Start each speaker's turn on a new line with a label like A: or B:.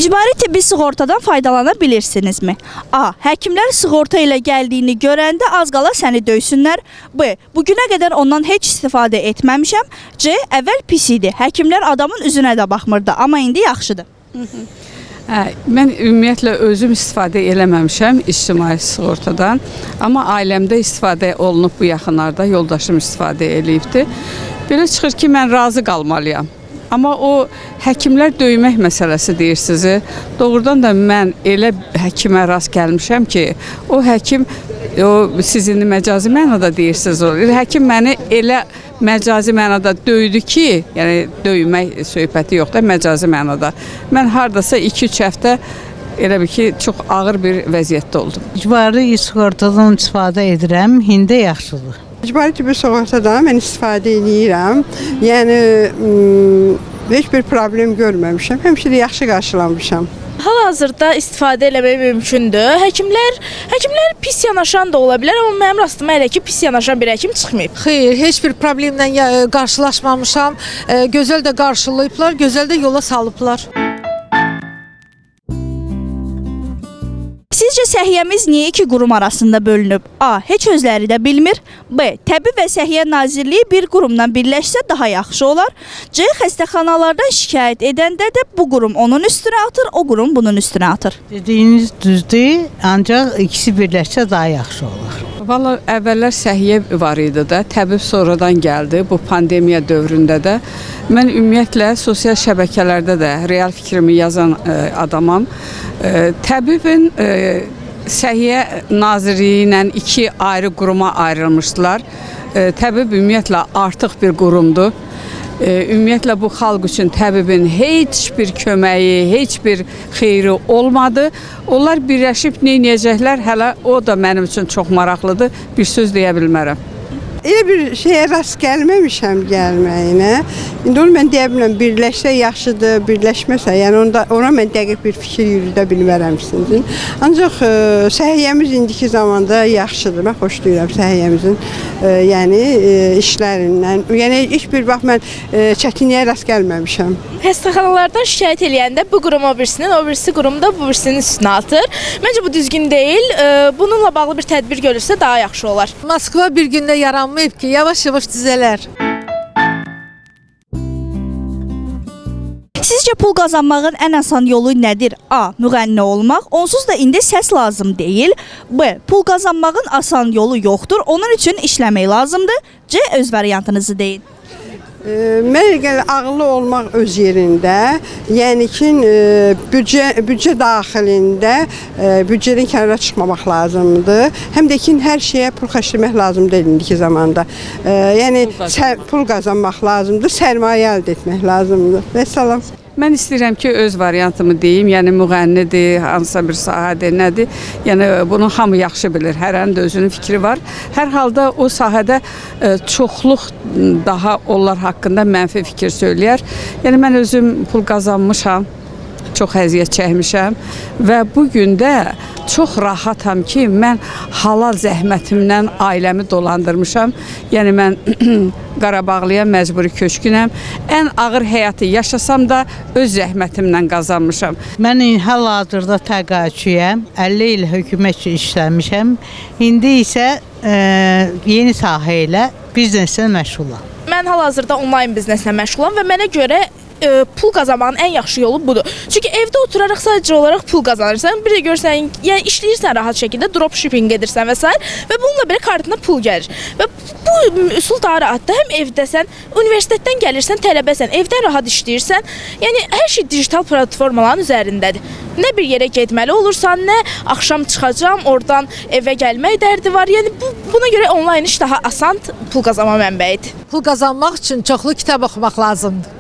A: İcbari tibbi sığortadan faydalana bilirsinizmi? A. Həkimlər sığorta ilə gəldiyini görəndə az qala səni döysünlər. B. Bugünə qədər ondan heç istifadə etməmişəm. C. Əvvəl pis idi. Həkimlər adamın üzünə də baxmırdı, amma indi yaxşıdır.
B: Mən ümumiyyətlə özüm istifadə eləməmişəm ictimai sığortadan. Amma ailəmdə istifadə olunub bu yaxınlarda, yoldaşım istifadə eləyibdi. Belə çıxır ki, mən razı qalmalıyam. Amma o həkimlər döymək məsələsi deyirsiniz. Doğrudan da mən elə həkimə rast gəlmişəm ki, o həkim, siz indi məcazi mənada deyirsiniz, həkim məni elə məcazi mənada döydü ki, yəni döymək söhbəti yox da, məcazi mənada. Mən hardasa 2-3 həftə elə bir ki, çox ağır bir vəziyyətdə oldum.
C: İcbari sığortadan istifadə edirəm, indi yaxşıdır.
D: İcbari tibbi sığortadan mən istifadə edirəm. Yəni heç bir problem görməmişəm. Həmişə də yaxşı qarşılanmışam.
E: Hal-hazırda istifadə eləmək mümkündür. Həkimlər pis yanaşan da ola bilər, amma mənim rastıma elə ki, pis yanaşan bir həkim çıxmayıb.
F: Xeyr, heç bir problemlə qarşılaşmamışam. Gözəl də qarşılayıblar, gözəl də yola salıblar.
A: Sizcə səhiyyəmiz niyə iki qurum arasında bölünüb? A. Heç özləri də bilmir. B. Təbii və Səhiyyə Nazirliyi bir qurumdan birləşsə daha yaxşı olar. C. Xəstəxanalardan şikayət edəndə də bu qurum onun üstünə atır, o qurum bunun üstünə atır.
C: Dediyiniz düzdür, ancaq ikisi birləşsə daha yaxşı olar.
B: Valla əvvəllər səhiyyə var idi də, təbib sonradan gəldi bu pandemiya dövründə də. Mən ümumiyyətlə sosial şəbəkələrdə də real fikrimi yazan adamam. Təbibin Səhiyyə Nazirliyi ilə iki ayrı quruma ayrılmışdılar. Təbib ümumiyyətlə artıq bir qurumdur. Ümumiyyətlə bu xalq üçün təbibin heç bir köməyi, heç bir xeyri olmadı. Onlar birləşib nə edəcəklər, hələ o da mənim üçün çox maraqlıdır. Bir söz deyə bilmərəm.
D: Elə bir şeyə rast gəlməmişəm gəlməyinə. İndi onu mən deyə bilməm, birləşsə yaxşıdır, birləşməsə, yəni ona mən dəqiq bir fikir yürüdə bilmərəm sizin. Ancaq səhiyyəmiz indiki zamanda yaxşıdır. Mən xoşlayıram səhiyyəmizin işlərindən. Yəni heç bir vaxt mən çətinliyə rast gəlməmişəm.
E: Xəstəxanalardan şikayət eləyəndə bu qurum o birisi qurum da bu birisinin üstünə atır. Məncə bu düzgün deyil. Bununla bağlı bir tədbir görülsə daha yaxşı olar.
F: Moskva bir gündə yaranmayıb ki, yavaş-yavaş düzələr.
A: Sizcə pul qazanmağın ən asan yolu nədir? A. Müğənni olmaq, onsuz da indi səs lazım deyil. B. Pul qazanmağın asan yolu yoxdur, onun üçün işləmək lazımdır. C. Öz variantınızı deyin.
D: Mənə gəlir ağıllı olmaq öz yerində, yəni ki, büdcə daxilində büdcədən kənara çıxmamaq lazımdır. Həm də ki, hər şeyə pul xərcləmək lazımdır indiki zamanda. Yəni pul qazanmaq lazımdır, sərmayə əldə etmək lazımdır. Vəssalam.
B: Mən istəyirəm ki, öz variantımı deyim, yəni müğənnidir, hansısa bir sahədir, nədir? Yəni bunu hamı yaxşı bilir, hərənin də özünün fikri var. Hər halda o sahədə çoxluq daha onlar haqqında mənfi fikir söyləyər. Yəni mən özüm pul qazanmışam, çox əziyyət çəkmişəm və bu gün də çox rahatam ki, mən halal zəhmətimlə ailəmi dolandırmışam. Yəni mən Qarabağlıya məcburi köçkünəm. Ən ağır həyatı yaşasam da öz zəhmətimlə qazanmışam.
C: Mən hal-hazırda təqaüdçüyəm, 50 il hökumət işləmişəm. İndi isə yeni sahə ilə bizneslə məşğulam.
E: Mən hal-hazırda onlayn bizneslə məşğulam və mənə görə pul qazanmağın ən yaxşı yolu budur. Çünki evdə oturaraq sadəcə olaraq pul qazanırsan, bir də görsən, yəni işləyirsən rahat şəkildə, dropshipping edirsən və s. və bununla belə kartına pul gəlir. Və bu üsul daha rahatdır. Həm evdəsən, universitetdən gəlirsən, tələbəsən, evdən rahat işləyirsən. Yəni hər şey digital platformaların üzərindədir. Nə bir yerə getməli olursan, nə axşam çıxacam, oradan evə gəlmək dərdi var. Yəni buna görə onlayn iş daha asan pul qazanma mənbəyidir.
F: Pul qazanmaq üçün çoxlu kitab oxumaq lazımdır.